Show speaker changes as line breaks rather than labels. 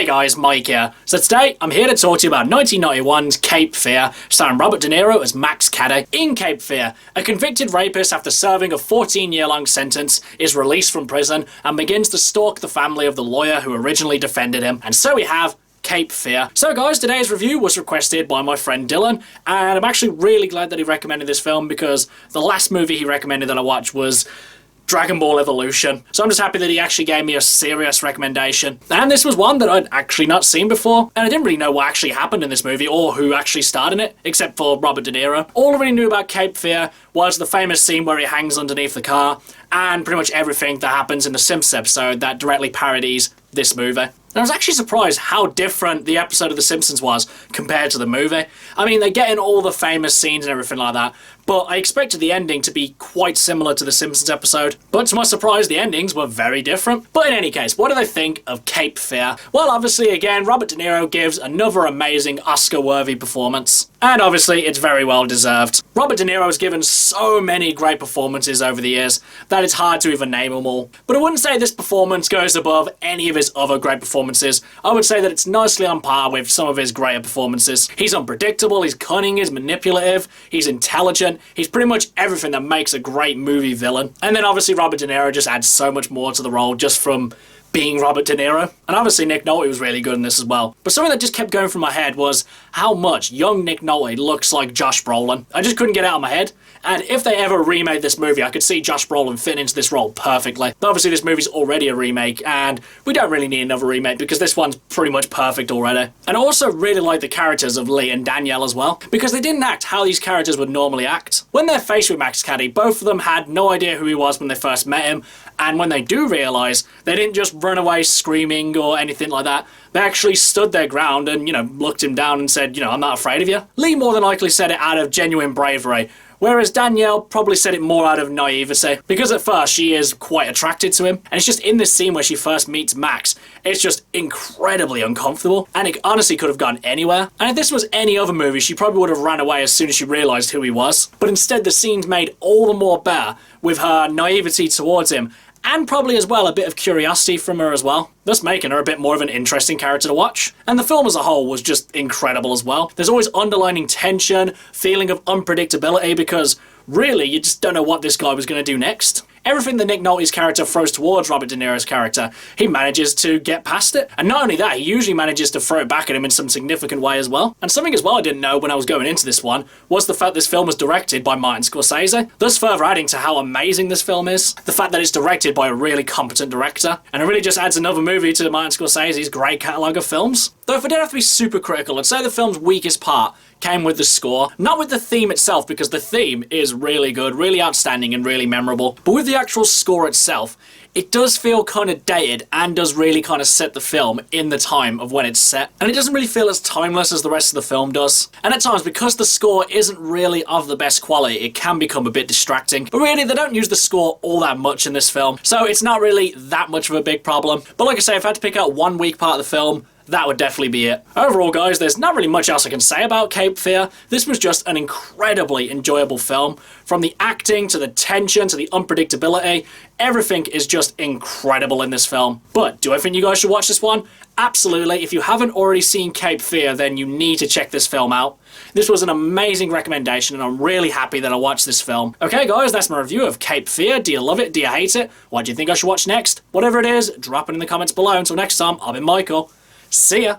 Hey guys, Mike here. So today, I'm here to talk to you about 1991's Cape Fear, starring Robert De Niro as Max Caddy. In Cape Fear, a convicted rapist after serving a 14-year-long sentence is released from prison and begins to stalk the family of the lawyer who originally defended him. And so we have Cape Fear. So guys, today's review was requested by my friend Dylan, and I'm actually really glad that he recommended this film because the last movie he recommended that I watched was Dragon Ball Evolution. So I'm just happy that he actually gave me a serious recommendation. And this was one that I'd actually not seen before, and I didn't really know what actually happened in this movie or who actually starred in it, except for Robert De Niro. All I really knew about Cape Fear was the famous scene where he hangs underneath the car, and pretty much everything that happens in the Simpsons episode that directly parodies this movie. And I was actually surprised how different the episode of The Simpsons was compared to the movie. I mean, they get in all the famous scenes and everything like that, but I expected the ending to be quite similar to The Simpsons episode. But to my surprise, the endings were very different. But in any case, what do they think of Cape Fear? Well, obviously, again, Robert De Niro gives another amazing Oscar-worthy performance. And obviously, it's very well deserved. Robert De Niro has given so many great performances over the years that it's hard to even name them all. But I wouldn't say this performance goes above any of his other great performances. I would say that it's nicely on par with some of his greater performances. He's unpredictable, he's cunning, he's manipulative, he's intelligent, he's pretty much everything that makes a great movie villain. And then obviously Robert De Niro just adds so much more to the role just from being Robert De Niro. And obviously Nick Nolte was really good in this as well. But something that just kept going through my head was how much young Nick Nolte looks like Josh Brolin. I just couldn't get it out of my head. And if they ever remade this movie, I could see Josh Brolin fit into this role perfectly. But obviously this movie's already a remake, and we don't really need another remake because this one's pretty much perfect already. And I also really like the characters of Lee and Danielle as well, because they didn't act how these characters would normally act. When they're faced with Max Caddy, both of them had no idea who he was when they first met him, and when they do realise, they didn't just run away screaming or anything like that. They actually stood their ground and, looked him down and said, I'm not afraid of you. Lee more than likely said it out of genuine bravery, whereas Danielle probably said it more out of naivety, because at first she is quite attracted to him, and it's just in this scene where she first meets Max, it's just incredibly uncomfortable, and it honestly could have gone anywhere. And if this was any other movie, she probably would have ran away as soon as she realised who he was. But instead the scene's made all the more better with her naivety towards him, and probably as well a bit of curiosity from her as well, thus making her a bit more of an interesting character to watch. And the film as a whole was just incredible as well. There's always underlining tension, feeling of unpredictability, because really you just don't know what this guy was going to do next. Everything that Nick Nolte's character throws towards Robert De Niro's character, he manages to get past it. And not only that, he usually manages to throw it back at him in some significant way as well. And something as well I didn't know when I was going into this one was the fact this film was directed by Martin Scorsese, thus further adding to how amazing this film is. The fact that it's directed by a really competent director, and it really just adds another movie to Martin Scorsese's great catalogue of films. Though if I did have to be super critical, I'd say the film's weakest part came with the score, not with the theme itself, because the theme is really good, really outstanding and really memorable, but with the actual score itself, it does feel kind of dated and does really kind of set the film in the time of when it's set. And it doesn't really feel as timeless as the rest of the film does. And at times, because the score isn't really of the best quality, it can become a bit distracting. But really, they don't use the score all that much in this film, so it's not really that much of a big problem. But like I say, if I had to pick out one weak part of the film, that would definitely be it. Overall, guys, there's not really much else I can say about Cape Fear. This was just an incredibly enjoyable film. From the acting, to the tension, to the unpredictability, everything is just incredible in this film. But do I think you guys should watch this one? Absolutely. If you haven't already seen Cape Fear, then you need to check this film out. This was an amazing recommendation, and I'm really happy that I watched this film. Okay, guys, that's my review of Cape Fear. Do you love it? Do you hate it? What do you think I should watch next? Whatever it is, drop it in the comments below. Until next time, I've been Michael. See ya!